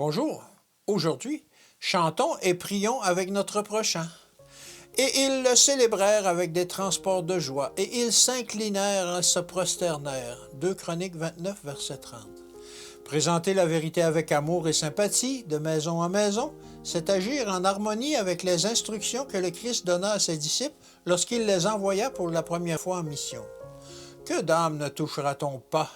Bonjour, aujourd'hui, chantons et prions avec notre prochain. Et ils le célébrèrent avec des transports de joie, et ils s'inclinèrent et se prosternèrent. 2 Chroniques 29, verset 30. Présenter la vérité avec amour et sympathie, de maison en maison, c'est agir en harmonie avec les instructions que le Christ donna à ses disciples lorsqu'il les envoya pour la première fois en mission. Que d'âme ne touchera-t-on pas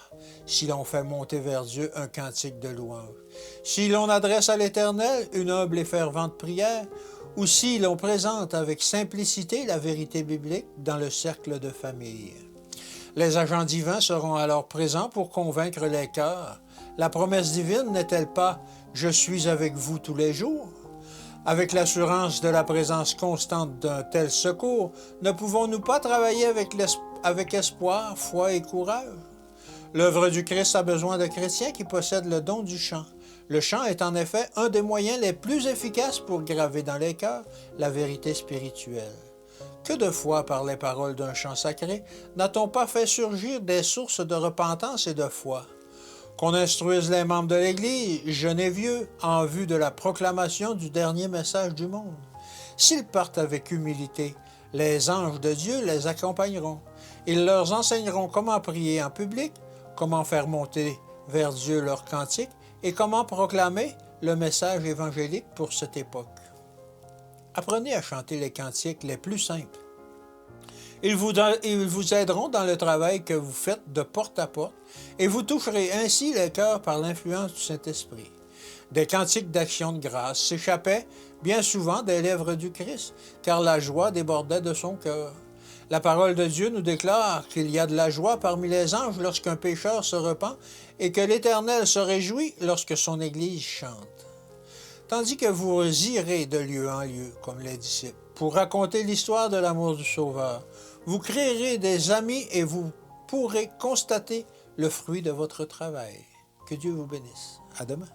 si l'on fait monter vers Dieu un cantique de louange, si l'on adresse à l'Éternel une humble et fervente prière, ou si l'on présente avec simplicité la vérité biblique dans le cercle de famille. Les agents divins seront alors présents pour convaincre les cœurs. La promesse divine n'est-elle pas « Je suis avec vous tous les jours » ? Avec l'assurance de la présence constante d'un tel secours, ne pouvons-nous pas travailler avec espoir, foi et courage? L'œuvre du Christ a besoin de chrétiens qui possèdent le don du chant. Le chant est en effet un des moyens les plus efficaces pour graver dans les cœurs la vérité spirituelle. Que de fois, par les paroles d'un chant sacré, n'a-t-on pas fait surgir des sources de repentance et de foi? Qu'on instruise les membres de l'Église, jeunes et vieux, en vue de la proclamation du dernier message du monde. S'ils partent avec humilité, les anges de Dieu les accompagneront. Ils leur enseigneront comment prier en public, comment faire monter vers Dieu leurs cantiques et comment proclamer le message évangélique pour cette époque. Apprenez à chanter les cantiques les plus simples. Ils vous aideront dans le travail que vous faites de porte à porte et vous toucherez ainsi les cœurs par l'influence du Saint-Esprit. Des cantiques d'action de grâce s'échappaient bien souvent des lèvres du Christ, car la joie débordait de son cœur. La parole de Dieu nous déclare qu'il y a de la joie parmi les anges lorsqu'un pécheur se repent et que l'Éternel se réjouit lorsque son Église chante. Tandis que vous irez de lieu en lieu, comme les disciples, pour raconter l'histoire de l'amour du Sauveur, vous créerez des amis et vous pourrez constater le fruit de votre travail. Que Dieu vous bénisse. À demain.